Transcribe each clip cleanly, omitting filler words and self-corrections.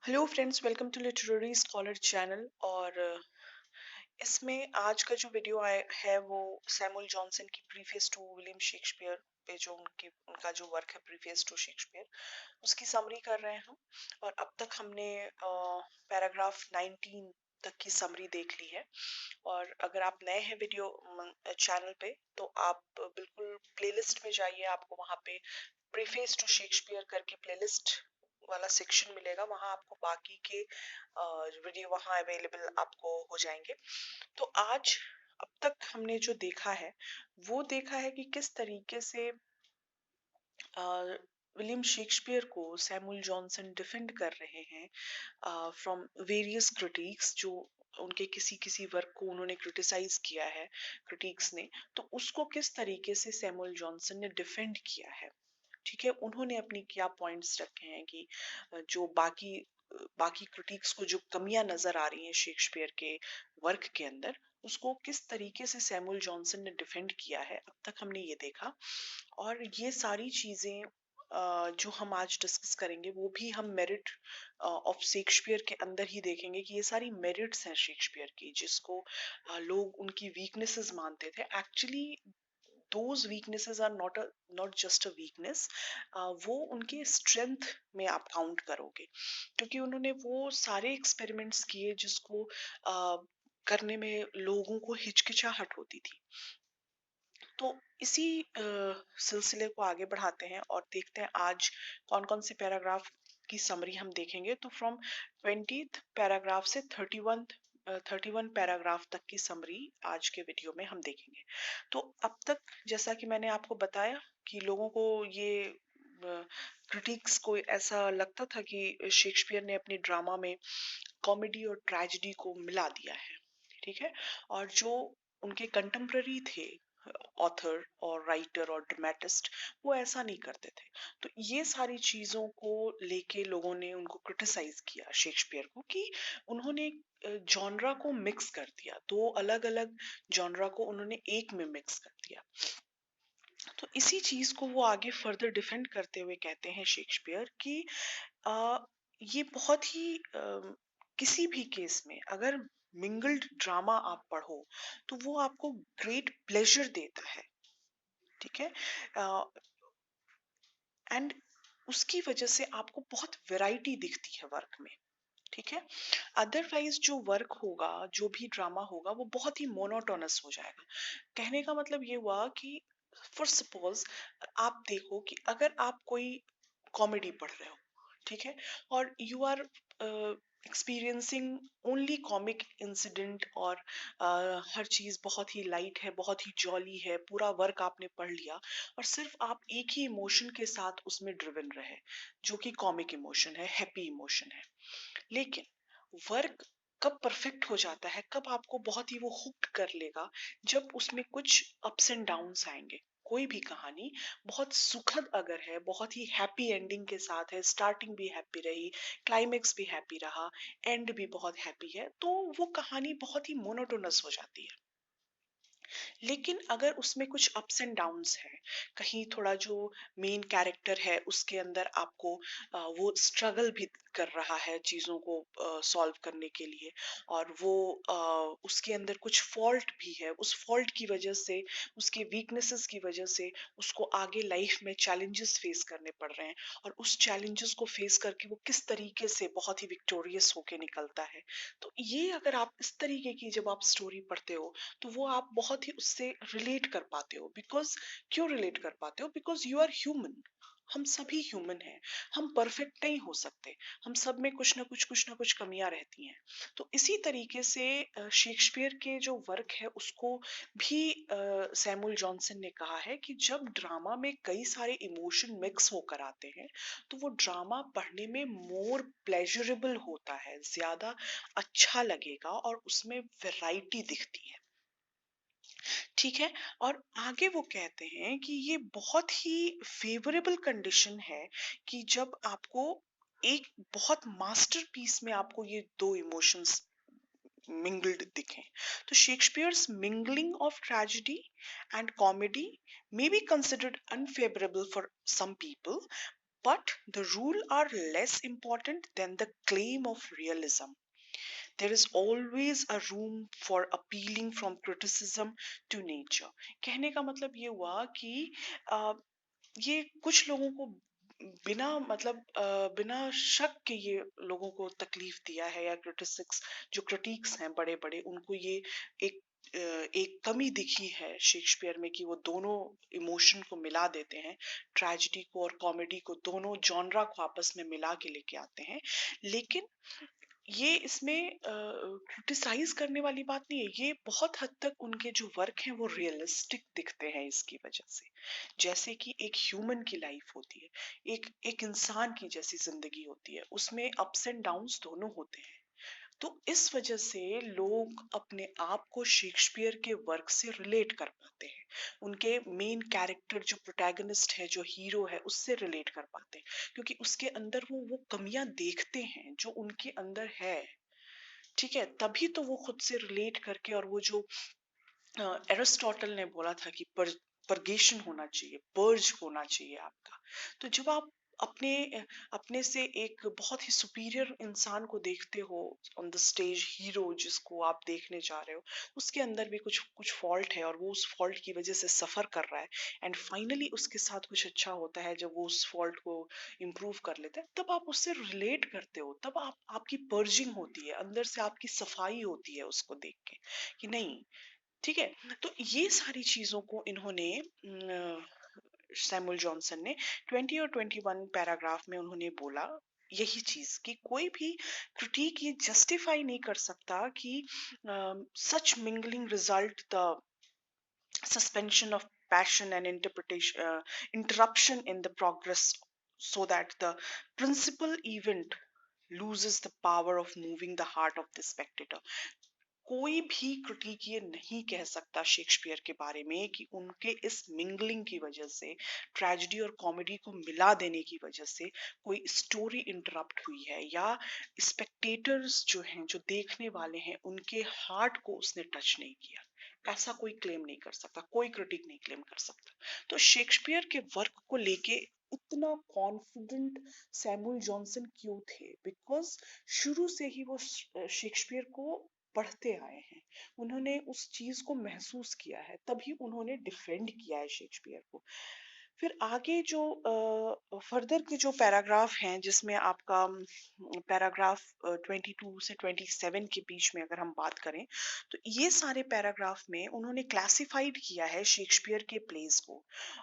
Hello friends, welcome to literary scholar channel. और इसमें आज का जो वीडियो आया है वो सैमुअल जॉनसन की प्रीफेस टू विलियम शेक्सपियर पे जो उनका जो वर्क है प्रीफेस टू शेक्सपियर, उसकी समरी कर रहे हैं हम। और अब तक हमने पैराग्राफ 19 तक की समरी देख ली है। और अगर आप नए हैं वीडियो चैनल पे तो आप बिल्कुल प्लेलिस्ट में जाइए, आपको वहाँ पे प्रीफेस टू शेक्सपियर करके प्लेलिस्ट वाला सेक्शन मिलेगा, वहां आपको बाकी के वीडियो वहां अवेलेबल आपको हो जाएंगे। तो आज अब तक हमने जो देखा है वो देखा है कि किस तरीके से विलियम शेक्सपियर को सैमुअल जॉनसन डिफेंड कर रहे हैं फ्रॉम वेरियस क्रिटिक्स, जो उनके किसी किसी वर्क को उन्होंने क्रिटिसाइज किया है क्रिटिक्स ने। तो उसको किस तरीके से सैमुअल जॉनसन ने डिफेंड किया है, ठीक है, उन्होंने अपनी क्या पॉइंट्स रखे हैं कि जो बाकी क्रिटिक्स को जो कमियां नजर आ रही हैं शेक्सपियर के वर्क के अंदर, उसको किस तरीके से सैमुअल जॉनसन ने डिफेंड किया है, अब तक हमने ये देखा। और ये सारी चीजें जो हम आज डिस्कस करेंगे वो भी हम मेरिट ऑफ शेक्सपियर के अंदर ही देखेंगे कि ये सारी मेरिट्स हैं शेक्सपियर की, जिसको लोग उनकी वीकनेसेस मानते थे। Actually those weaknesses are not just a weakness, वो उनके स्ट्रेंथ में आप काउंट करोगे, क्योंकि उन्होंने वो सारे एक्सपेरिमेंट्स किए जिसको करने में लोगों को हिचकिचाहट होती थी। तो इसी सिलसिले को आगे बढ़ाते हैं और देखते हैं आज कौन कौन से पैराग्राफ की समरी हम देखेंगे। तो फ्रॉम 20th पैराग्राफ से 31 पैराग्राफ तक की समरी आज के वीडियो में हम देखेंगे। तो अब तक जैसा कि मैंने आपको बताया कि लोगों को ये क्रिटिक्स को ऐसा लगता था कि शेक्सपियर ने अपनी ड्रामा में कॉमेडी और ट्रेजेडी को मिला दिया है, ठीक है। और जो उनके कंटेम्प्ररी थे ऑथर और राइटर और ड्रामेटिस्ट, वो ऐसा नहीं करते थे। तो ये सारी चीजों को लेके लोगों ने उनको क्रिटिसाइज किया शेक्सपियर को कि उन्होंने जॉनरा को मिक्स कर दिया, दो अलग अलग जॉनरा को उन्होंने एक में मिक्स कर दिया। तो इसी चीज को वो आगे फर्दर डिफेंड करते हुए कहते हैं शेक्सपियर कि आ, ये बहुत ही किसी भी केस में अगर मिंगल्ड ड्रामा आप पढ़ो तो वो आपको ग्रेट प्लेजर देता है, ठीक है। एंड उसकी वजह से आपको बहुत वैरायटी दिखती है वर्क में, ठीक है। अदरवाइज जो वर्क होगा, जो भी ड्रामा होगा, वो बहुत ही मोनोटोनस हो जाएगा। कहने का मतलब ये हुआ कि फॉर सपोज आप देखो कि अगर आप कोई कॉमेडी पढ़ रहे हो, ठीक है, और you are experiencing only comic incident, और हर चीज बहुत ही लाइट है, बहुत ही जॉली है, पूरा वर्क आपने पढ़ लिया और सिर्फ आप एक ही इमोशन के साथ उसमें ड्रिवन रहे, जो कि कॉमिक इमोशन है, हैप्पी इमोशन है। लेकिन वर्क कब परफेक्ट हो जाता है, कब आपको बहुत ही वो हुक्ड कर लेगा, जब उसमें कुछ अप्स एंड डाउन्स आएंगे। कोई भी कहानी बहुत सुखद अगर है, बहुत ही हैप्पी एंडिंग के साथ है, स्टार्टिंग भी हैप्पी रही, क्लाइमेक्स भी हैप्पी रहा, एंड भी बहुत हैप्पी है, तो वो कहानी बहुत ही मोनोटोनस हो जाती है। लेकिन अगर उसमें कुछ अप्स एंड डाउन्स है, कहीं थोड़ा जो मेन कैरेक्टर है उसके अंदर आपको वो स्ट्रगल भी कर रहा है चीजों को सॉल्व करने के लिए, और वो उसके अंदर कुछ फॉल्ट भी है, उस फॉल्ट की वजह से, उसके वीकनेसेस की वजह से उसको आगे लाइफ में चैलेंजेस फेस करने पड़ रहे हैं, और उस चैलेंजेस को फेस करके वो किस तरीके से बहुत ही विक्टोरियस होके निकलता है। तो ये अगर आप इस तरीके की जब आप स्टोरी पढ़ते हो तो वो आप बहुत ही उससे रिलेट कर पाते हो। बिकॉज क्यों रिलेट कर पाते हो? बिकॉज यू आर ह्यूमन, हम सभी ह्यूमन हैं, हम परफेक्ट नहीं हो सकते, हम सब में कुछ ना कुछ कमियां रहती हैं। तो इसी तरीके से शेक्सपियर के जो वर्क है उसको भी सैमुअल जॉनसन ने कहा है कि जब ड्रामा में कई सारे इमोशन मिक्स होकर आते हैं तो वो ड्रामा पढ़ने में मोर प्लेजरेबल होता है, ज्यादा अच्छा लगेगा और उसमें वैरायटी दिखती है, ठीक है। और आगे वो कहते हैं कि ये बहुत ही फेवरेबल कंडीशन है कि जब आपको एक बहुत मास्टरपीस में आपको ये दो इमोशंस मिंगल्ड दिखें। तो Shakespeare's mingling of tragedy and comedy may be considered unfavorable for some people, but the rule are less important than the claim of realism. There is always a room for appealing from criticism to nature. कहने का मतलब ये हुआ कि अ, ये कुछ लोगों को बिना मतलब बिना शक के ये लोगों को तकलीफ दिया है, या क्रिटिसिक्स जो क्रिटिक्स हैं बड़े बड़े उनको ये एक एक कमी दिखी है शेक्सपियर में कि वो दोनों इमोशन को मिला देते हैं, ट्रेजेडी को और कॉमेडी को, दोनों जॉनरा को आपस में मिला के लेके आते हैं। लेकिन ये इसमें क्रिटिसाइज करने वाली बात नहीं है, ये बहुत हद तक उनके जो वर्क हैं वो रियलिस्टिक दिखते हैं इसकी वजह से। जैसे कि एक ह्यूमन की लाइफ होती है, एक एक इंसान की जैसी जिंदगी होती है, उसमें अप्स एंड डाउन्स दोनों होते हैं। तो इस वजह से लोग अपने आप को शेक्सपियर के वर्क से रिलेट कर पाते हैं, उनके मेन कैरेक्टर जो प्रोटैगनिस्ट है, जो हीरो है, उससे रिलेट कर पाते हैं, क्योंकि उसके अंदर वो कमियां देखते हैं जो उनके अंदर है। ठीक है, तभी तो वो खुद से रिलेट करके, और वो जो एरिस्टोटल ने बोला था कि परगेशन होना चाहिए, पर्ज होना चाहिए आपका। तो जब आप अपने अपने से एक बहुत ही सुपीरियर इंसान को देखते हो ऑन द स्टेज, हीरो जिसको आप देखने जा रहे हो, उसके अंदर भी कुछ कुछ फॉल्ट है और वो उस फॉल्ट की वजह से सफर कर रहा है, एंड फाइनली उसके साथ कुछ अच्छा होता है जब वो उस फॉल्ट को इम्प्रूव कर लेता है, तब आप उससे रिलेट करते हो, तब आप आपकी पर्जिंग होती है, अंदर से आपकी सफाई होती है उसको देख के कि नहीं। ठीक है, तो ये सारी चीजों को इन्होंने सैमुअल जॉनसन ने 20 और 21 पैराग्राफ में उन्होंने बोला यही चीज कि कोई भी क्रिटिक ये जस्टिफाई नहीं कर सकता कि such mingling result the suspension of passion and interpretation interruption in the progress, so that the principal event loses the power of moving the heart of the spectator. कोई भी क्रिटिक ये नहीं कह सकता शेक्सपियर के बारे में कि उनके इस मिंगलिंग की वजह से, ट्रेजेडी और कॉमेडी को मिला देने की वजह से कोई स्टोरी इंटरप्ट हुई है, या स्पेक्टेटर्स जो हैं, जो देखने वाले हैं, उनके हार्ट को उसने टच नहीं किया। ऐसा कोई क्लेम नहीं कर सकता, कोई क्रिटिक नहीं क्लेम कर सकता। तो शेक्सपियर के वर्क को लेके इतना कॉन्फिडेंट सैमुअल जॉनसन क्यों थे? बिकॉज शुरू से ही वो शेक्सपियर को पढ़ते आए हैं, उन्होंने उस चीज को महसूस किया है, तभी उन्होंने डिफेंड किया है शेक्सपियर को। फिर आगे जो फर्दर के जो पैराग्राफ हैं, जिसमें आपका पैराग्राफ 22 से 27 के बीच में अगर हम बात करें, तो ये सारे पैराग्राफ में उन्होंने क्लासिफाइड किया है शेक्सपियर के प्लेस को,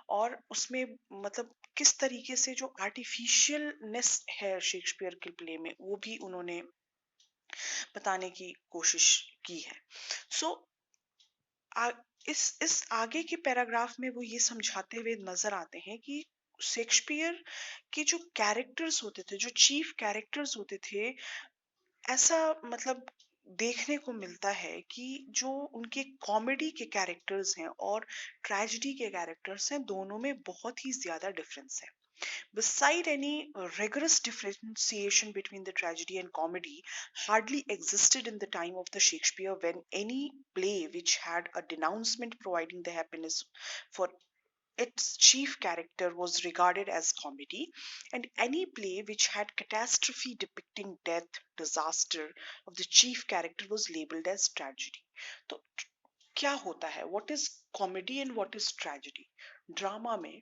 और उसमें मतलब किस तरीके से जो आर्टिफिशियलनेस है शेक्सपियर के प्ले में, वो भी उन्होंने बताने की कोशिश की है। सो आ, इस आगे के पैराग्राफ में वो ये समझाते हुए नजर आते हैं कि शेक्सपियर के जो कैरेक्टर्स होते थे, जो चीफ कैरेक्टर्स होते थे, ऐसा मतलब देखने को मिलता है कि जो उनके कॉमेडी के कैरेक्टर्स हैं और ट्रेजेडी के कैरेक्टर्स हैं, दोनों में बहुत ही ज्यादा डिफरेंस है। Beside any rigorous differentiation between the tragedy and comedy hardly existed in the time of the Shakespeare, when any play which had a denouncement providing the happiness for its chief character was regarded as comedy, and any play which had catastrophe depicting death, disaster of the chief character was labeled as tragedy. तो क्या होता है? What is comedy and what is tragedy? Drama में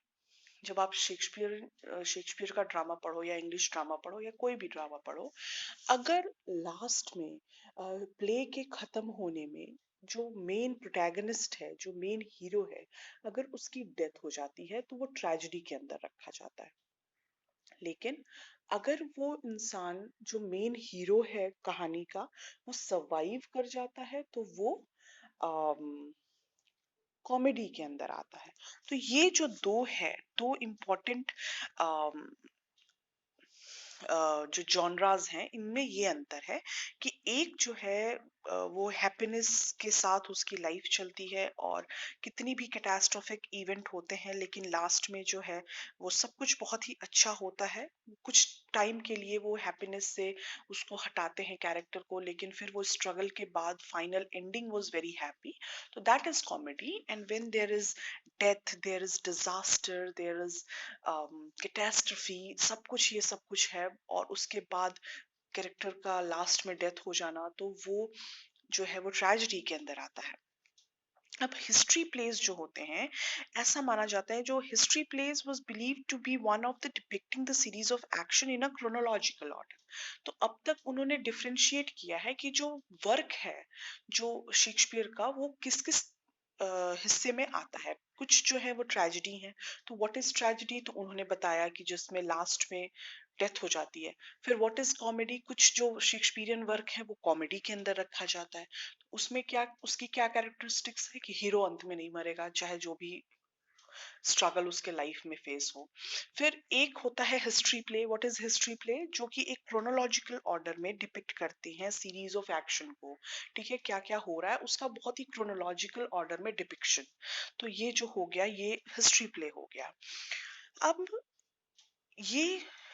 जब आप Shakespeare का drama पढ़ो, या इंग्लिश ड्रामा पढ़ो, या कोई भी ड्रामा पढ़ो, अगर लास्ट में प्ले के खत्म होने में जो मेन प्रोटैगनिस्ट है, जो मेन हीरो है, अगर उसकी डेथ हो जाती है तो वो ट्रेजेडी के अंदर रखा जाता है। लेकिन अगर वो इंसान जो मेन हीरो है कहानी का, वो सरवाइव कर जाता है, तो वो कॉमेडी के अंदर आता है। तो ये जो दो है, दो इम्पोर्टेंट जो जॉनरास हैं, इनमें ये अंतर है कि एक जो है वो हैप्पीनेस के साथ उसकी लाइफ चलती है, और कितनी भी कैटास्ट्रोफिक इवेंट होते हैं लेकिन लास्ट में जो है वो सब कुछ बहुत ही अच्छा होता है। कुछ टाइम के लिए वो हैप्पीनेस से उसको हटाते हैं कैरेक्टर को, लेकिन फिर वो स्ट्रगल के बाद final ending was very happy. तो that is comedy. And when there is death, there is disaster, there is catastrophe, सब कुछ, ये सब कुछ है, और उसके बाद कैरेक्टर का लास्ट में डेथ हो जाना, तो वो जो है वो ट्रेजेडी के अंदर आता है। अब हिस्ट्री प्लेस जो होते हैं, ऐसा माना जाता है, जो history plays was believed to be one of the depicting the series of action in a chronological order. तो अब तक उन्होंने डिफरेंशिएट किया है कि जो वर्क है, जो शेक्सपियर का, वो किस किस हिस्से में आता है। कुछ जो है वो ट्रेजेडी है, तो व्हाट इज ट्रेजेडी, तो उन्होंने बताया कि जिसमें लास्ट में डेथ हो जाती है। फिर व्हाट इज कॉमेडी, कुछ जो शेक्सपियरियन वर्क है वो कॉमेडी के अंदर रखा जाता है। उसमें क्या, उसकी क्या कैरेक्टरिस्टिक्स है कि हीरो अंत में नहीं मरेगा, चाहे जो भी स्ट्रगल उसके लाइफ में फेस हो। फिर एक होता है history play. What is history play, जो कि एक क्रोनोलॉजिकल ऑर्डर में डिपिक्ट करते हैं सीरीज ऑफ एक्शन को। ठीक है, क्या क्या हो रहा है उसका बहुत ही क्रोनोलॉजिकल ऑर्डर में डिपिक्शन। तो ये जो हो गया, ये हिस्ट्री प्ले हो गया। अब ये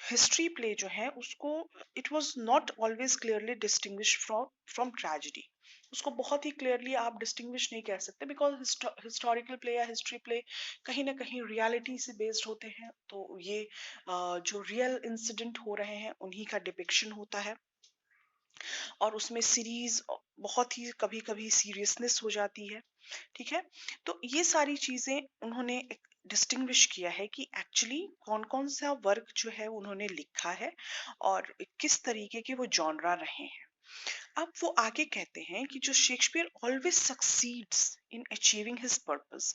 हिस्ट्री प्ले जो है उसको, it was not always clearly distinguish from from tragedy. उसको बहुत ही क्लियरली आप डिस्टिंग्विश नहीं कह सकते, बिकॉज हिस्टोरिकल प्ले या हिस्ट्री प्ले कहीं ना कहीं रियलिटी से बेस्ड होते हैं। तो ये जो रियल इंसिडेंट हो रहे हैं उन्हीं का डिपिक्शन होता है, और उसमें सीरीज बहुत ही कभी कभी सीरियसनेस हो जाती है। ठीक है, तो ये सारी चीजें उन्होंने डिस्टिंग्विश किया है कि एक्चुअली कौन कौन सा वर्क जो है उन्होंने लिखा है, और किस तरीके के वो जॉनरा रहे हैं। अब वो आगे कहते हैं कि जो Shakespeare always succeeds in achieving his purpose.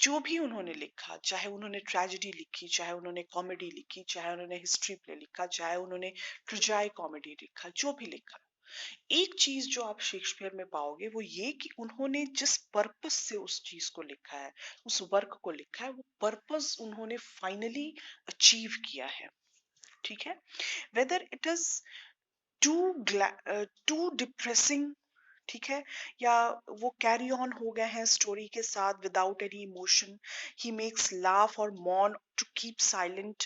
जो भी उन्होंने लिखा, चाहे उन्होंने ट्रेजेडी लिखी, चाहे उन्होंने कॉमेडी लिखी, चाहे उन्होंने हिस्ट्री प्ले लिखा, चाहे उन्होंने ट्रेजाई कॉमेडी लिखा, जो भी लिखा, एक चीज जो आप शेक्सपियर में पाओगे वो ये कि उन्होंने जिस पर्पस से उस चीज को लिखा है, उस वर्क को लिखा है, वो पर्पस उन्होंने फाइनली अचीव किया है। ठीक है, whether it is too depressing, ठीक है, या वो कैरी ऑन हो गए हैं स्टोरी के साथ without any emotion, he makes laugh और mourn to keep silent,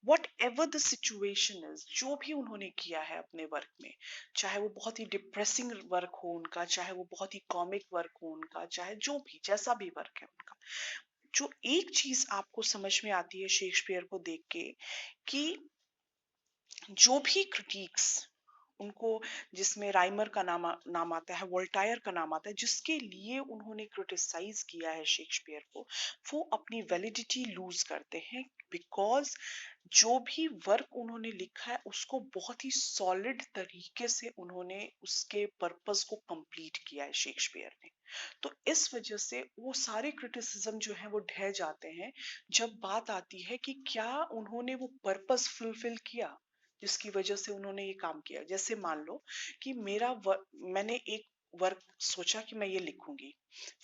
whatever the situation is, जो भी उन्होंने किया है अपने वर्क में, चाहे वो बहुत ही डिप्रेसिंग वर्क हो उनका, चाहे वो बहुत ही कॉमिक वर्क हो उनका, चाहे जो भी जैसा भी वर्क है उनका, जो एक चीज आपको समझ में आती है शेक्सपियर को देख के, कि जो भी क्रिटिक्स उनको, जिसमें राइमर का नाम आता है, वोल्टायर का नाम आता है, जिसके लिए उन्होंने क्रिटिसाइज किया है शेक्सपियर को, वो अपनी वैलिडिटी लूज करते हैं, बिकॉज जो भी वर्क उन्होंने लिखा है उसको बहुत ही सॉलिड तरीके से उन्होंने उसके पर्पस को कंप्लीट किया है शेक्सपियर ने। तो इस वजह से वो सारे क्रिटिसिज्म जो है वो ढह जाते हैं, जब बात आती है कि क्या उन्होंने वो पर्पस फुलफिल किया जिसकी वजह से उन्होंने ये काम किया। जैसे मान लो कि मैंने एक वर्क सोचा कि मैं ये लिखूंगी।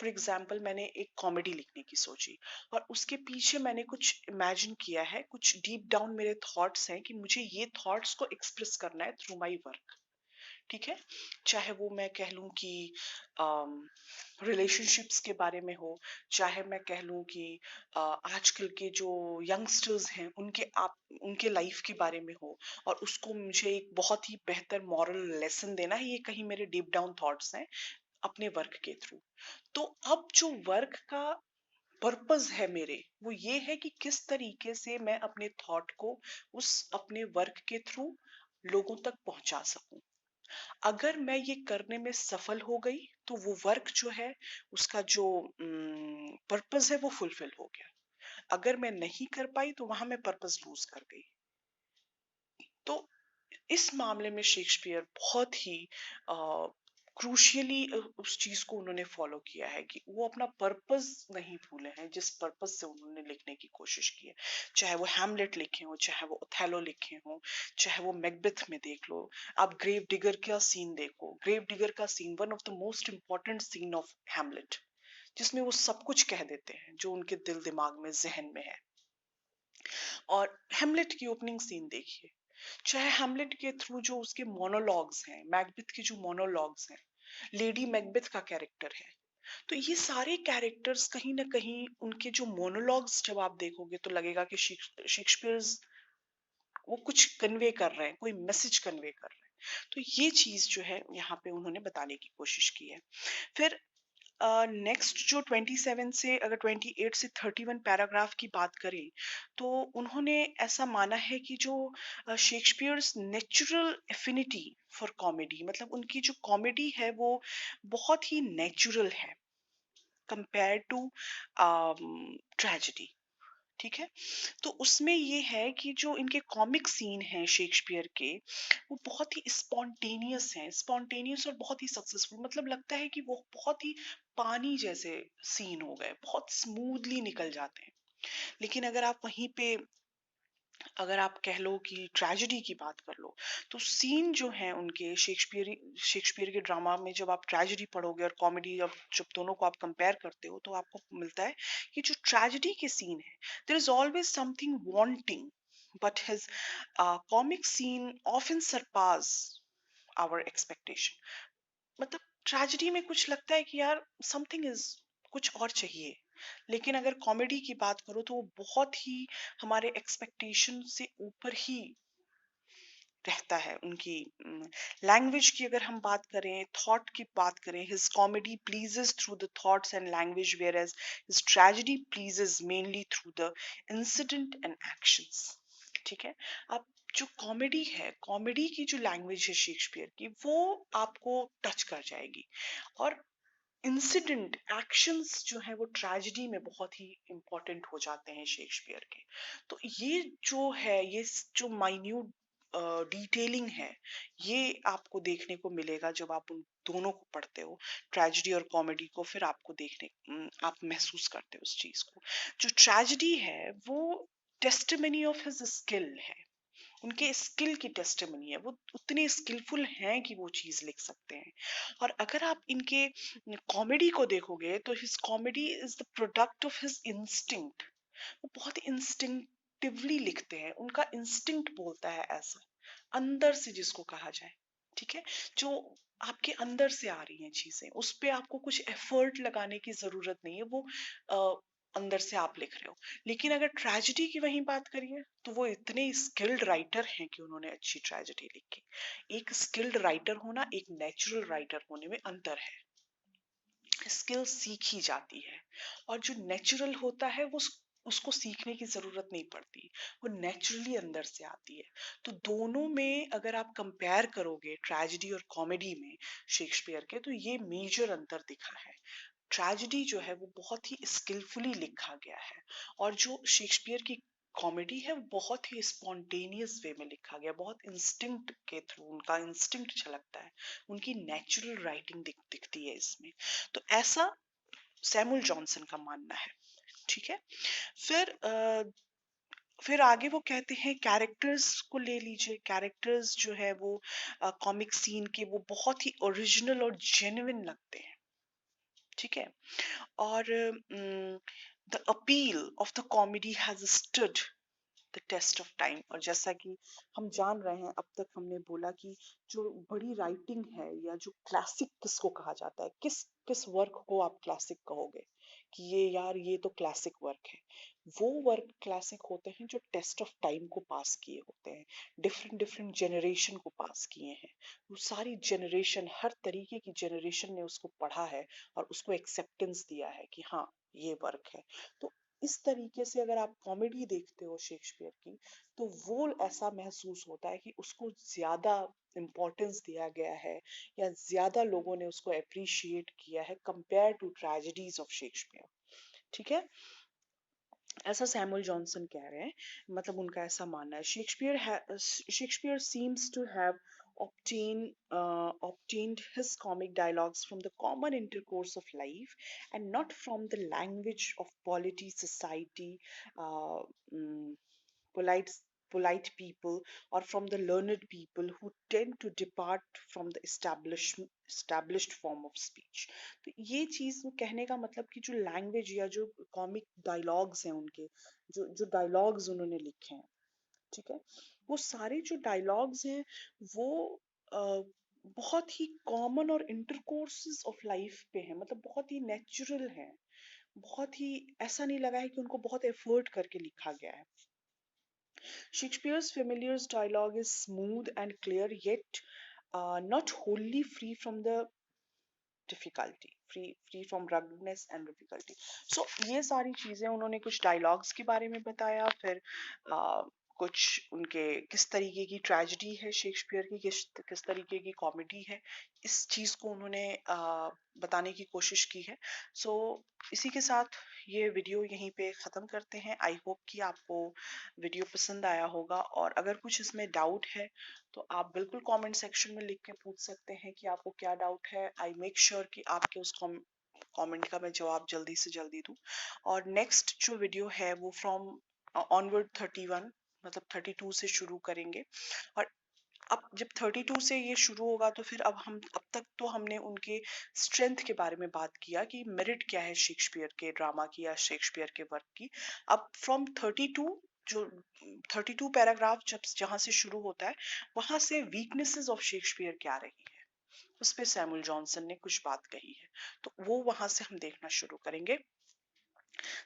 फॉर एग्जाम्पल, मैंने एक कॉमेडी लिखने की सोची, और उसके पीछे मैंने कुछ इमेजिन किया है, कुछ डीप डाउन मेरे थॉट्स हैं कि मुझे ये थॉट्स को एक्सप्रेस करना है थ्रू माई वर्क। ठीक है, चाहे वो मैं कह लूं कि रिलेशनशिप्स के बारे में हो, चाहे मैं कह लूं कि आजकल के जो यंगस्टर्स हैं उनके लाइफ के बारे में हो, और उसको मुझे एक बहुत ही बेहतर मॉरल लेसन देना है, ये कहीं मेरे डीप डाउन थॉट्स हैं अपने वर्क के थ्रू। तो अब जो वर्क का पर्पस है मेरे, वो ये है कि किस तरीके से मैं अपने थॉट को उस अपने वर्क के थ्रू लोगों तक पहुंचा सकूं। अगर मैं ये करने में सफल हो गई तो वो वर्क जो है, उसका जो पर्पस है वो फुलफिल हो गया। अगर मैं नहीं कर पाई तो वहां मैं पर्पस लूज कर गई। तो इस मामले में शेक्सपियर बहुत ही क्रूशियली उस चीज को उन्होंने फॉलो किया है कि वो अपना पर्पस नहीं भूले हैं, जिस पर्पस से उन्होंने लिखने की कोशिश की है। चाहे वो हैमलेट लिखे हो, चाहे वो ओथेलो लिखे हो, चाहे वो मैकबेथ में देख लो, आप ग्रेव डिगर का सीन देखो। ग्रेव डिगर का scene one of the most important scene of Hamlet, जिसमें वो सब कुछ कह देते हैं जो उनके दिल दिमाग में, जहन में है। और हेमलेट की ओपनिंग सीन देखिए, चाहे हेमलेट के थ्रू जो उसके मोनोलॉग्स हैं, मैकबेथ के जो मोनोलॉग्स हैं, लेडी मैकबेथ का कैरेक्टर है। तो ये सारे कैरेक्टर्स कहीं ना कहीं उनके जो मोनोलॉग्स जब आप देखोगे तो लगेगा कि शेक्सपियर वो कुछ कन्वे कर रहे हैं, कोई मैसेज कन्वे कर रहे हैं। तो ये चीज जो है यहाँ पे उन्होंने बताने की कोशिश की है। फिर नेक्स्ट जो 27 से अगर 28 से 31 पैराग्राफ की बात करें तो उन्होंने ऐसा माना है कि जो Shakespeare's natural affinity for comedy, मतलब उनकी जो कॉमेडी है वो बहुत ही नेचुरल है कंपेयर टू ट्रेजेडी। ठीक है। तो उसमें ये है कि जो इनके कॉमिक सीन हैं शेक्सपियर के, वो बहुत ही स्पॉन्टेनियस हैं, स्पॉन्टेनियस और बहुत ही सक्सेसफुल, मतलब लगता है कि वो बहुत ही पानी जैसे सीन हो गए, बहुत स्मूथली निकल जाते हैं। लेकिन अगर आप कह लो कि ट्रेजेडी की बात कर लो, तो सीन जो है उनके शेक्सपियर के ड्रामा में जब आप ट्रेजेडी पढ़ोगे और कॉमेडी, जब दोनों को आप कंपेयर करते हो तो आपको मिलता है कि जो ट्रेजेडी के सीन है, there is always something wanting, but his comic scene often surpass our expectation. मतलब ट्रेजेडी में कुछ लगता है कि यार समथिंग इज, कुछ और चाहिए। लेकिन अगर कॉमेडी की बात करो तो वो बहुत ही हमारे एक्सपेक्टेशन से ऊपर ही रहता है। उनकी लैंग्वेज की अगर हम बात करें, थॉट की बात करें, his comedy pleases through the thoughts and language, whereas his tragedy pleases mainly through the incident and actions. ठीक है। अब जो कॉमेडी है, कॉमेडी की जो लैंग्वेज है शेक्सपियर की, वो आपको टच कर जाएगी। और इंसिडेंट एक्शंस जो है वो ट्रेजेडी में बहुत ही इंपॉर्टेंट हो जाते हैं शेक्सपियर के। तो ये जो है, जो माइन्यूट डिटेलिंग है, ये आपको देखने को मिलेगा जब आप उन दोनों को पढ़ते हो, ट्रेजेडी और कॉमेडी को। फिर आपको आप महसूस करते हो उस चीज को। जो ट्रेजेडी है वो टेस्टिमनी ऑफ हिज स्किल है, उनके स्किल की टेस्टिमनी है, वो उतने स्किलफुल हैं कि वो चीज लिख सकते हैं। और अगर आप इनके कॉमेडी को देखोगे तो his comedy is the product of his instinct. वो बहुत इंस्टिंक्टिवली लिखते हैं, उनका इंस्टिंक्ट बोलता है ऐसा, अंदर से जिसको कहा जाए। ठीक है। जो आपके अंदर से आ रही हैं चीजें, उस पे आपको कुछ एफर्ट लगाने की जरूरत नहीं है, वो अंदर से आप लिख रहे हो। लेकिन अगर ट्रेजेडी की वही बात करिए तो वो इतने स्किल्ड राइटर हैं कि उन्होंने अच्छी ट्रेजेडी लिखी। एक स्किल्ड राइटर होना, एक नेचुरल राइटर होने में अंतर है। स्किल सीखी जाती है, और जो नेचुरल होता है वो उसको सीखने की जरूरत नहीं पड़ती, वो नेचुरली अंदर से आती है। तो दोनों में अगर आप कंपेयर करोगे ट्रेजेडी और कॉमेडी में शेक्सपियर के, तो ये मेजर अंतर दिखा है। ट्रेजेडी जो है वो बहुत ही स्किलफुली लिखा गया है, और जो शेक्सपियर की कॉमेडी है वो बहुत ही स्पॉन्टेनियस वे में लिखा गया, बहुत इंस्टिंक्ट के थ्रू, उनका इंस्टिंक्ट झलकता है, उनकी नेचुरल राइटिंग दिखती है इसमें। तो ऐसा सैमुअल जॉनसन का मानना है। ठीक है। फिर फिर आगे वो कहते हैं कैरेक्टर्स को ले लीजिए। कैरेक्टर्स जो है वो कॉमिक सीन के वो बहुत ही ओरिजिनल और जेन्युइन लगते हैं। ठीक है। और the appeal of the comedy has stood the test of time. और जैसा कि हम जान रहे हैं, अब तक हमने बोला कि जो बड़ी राइटिंग है या जो क्लासिक किसको कहा जाता है, किस किस वर्क को आप क्लासिक कहोगे कि ये यार ये तो क्लासिक वर्क है। वो वर्क क्लासिक होते हैं जो टेस्ट ऑफ टाइम को पास किए होते हैं, डिफरेंट डिफरेंट जनरेशन को पास किए हैं। वो सारी जनरेशन, हर तरीके की जनरेशन ने उसको पढ़ा है और उसको एक्सेप्टेंस दिया है कि हाँ ये वर्क है। तो इस तरीके से अगर आप कॉमेडी देखते हो शेक्सपियर की, तो वो ऐसा महसूस होता है कि उसको ज्यादा इम्पोर्टेंस दिया गया है, या ज्यादा लोगों ने उसको अप्रिशिएट किया है compare to tragedies of Shakespeare. ठीक है। ऐसा सैमुअल जॉनसन कह रहे हैं, मतलब उनका ऐसा मानना है। Shakespeare seems to have obtained his comic dialogues from the common intercourse of life, and not from the language of polity, society, uh, mm, polite polite people, or from the learned people who tend to depart from the established form of speech। तो ये चीज कहने का मतलब कि जो language या जो कॉमिक डायलॉग्स हैं उनके, जो डायलॉग्स उन्होंने लिखे हैं, ठीक है, वो सारे जो डायलॉग्स हैं वो बहुत ही कॉमन और इंटरकोर्सेस ऑफ लाइफ पे है, मतलब बहुत ही नेचुरल है, बहुत ही ऐसा नहीं लगा है कि उनको बहुत एफर्ट करके लिखा गया है। Shakespeare's familiar dialogue is smooth and clear, yet not wholly free from the difficulty, free from roughness and difficulty. So ये सारी चीजें उन्होंने कुछ डायलॉग्स के बारे में बताया, फिर कुछ उनके किस तरीके की ट्रेजेडी है शेक्सपियर की, किस तरीके की कॉमेडी है, इस चीज को उन्होंने बताने की कोशिश की है। सो इसी के साथ ये वीडियो यहीं पे ख़त्म करते हैं। आई होप कि आपको वीडियो पसंद आया होगा, और अगर कुछ इसमें डाउट है तो आप बिल्कुल कमेंट सेक्शन में लिख के पूछ सकते हैं कि आपको क्या डाउट है। आई मेक श्योर कि आपके उस कमेंट का मैं जवाब जल्दी से जल्दी दूं। और नेक्स्ट जो वीडियो है वो फ्रॉम ऑनवर्ड 31, मतलब 32 से शुरू करेंगे। और अब जब 32 से ये शुरू होगा तो फिर अब तक तो हमने उनके स्ट्रेंथ के बारे में बात किया कि मेरिट क्या है शेक्सपियर के ड्रामा की या शेक्सपियर के वर्क की। अब फ्रॉम 32, जो 32 पैराग्राफ जब जहां से शुरू होता है, वहां से वीकनेसेस ऑफ शेक्सपियर क्या रही है, उस पे सैमुअल जॉनसन ने कुछ बात कही है, तो वो वहां से हम देखना शुरू करेंगे।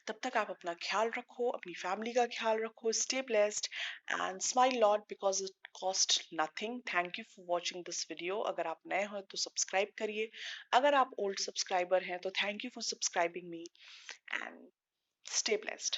तब तक आप अपना ख्याल रखो, अपनी फैमिली का ख्याल रखो, stay blessed and smile lot because it cost nothing. Thank you for watching this video. अगर आप नए हो तो सब्सक्राइब करिए, अगर आप ओल्ड सब्सक्राइबर हैं तो thank you for subscribing me, and stay blessed.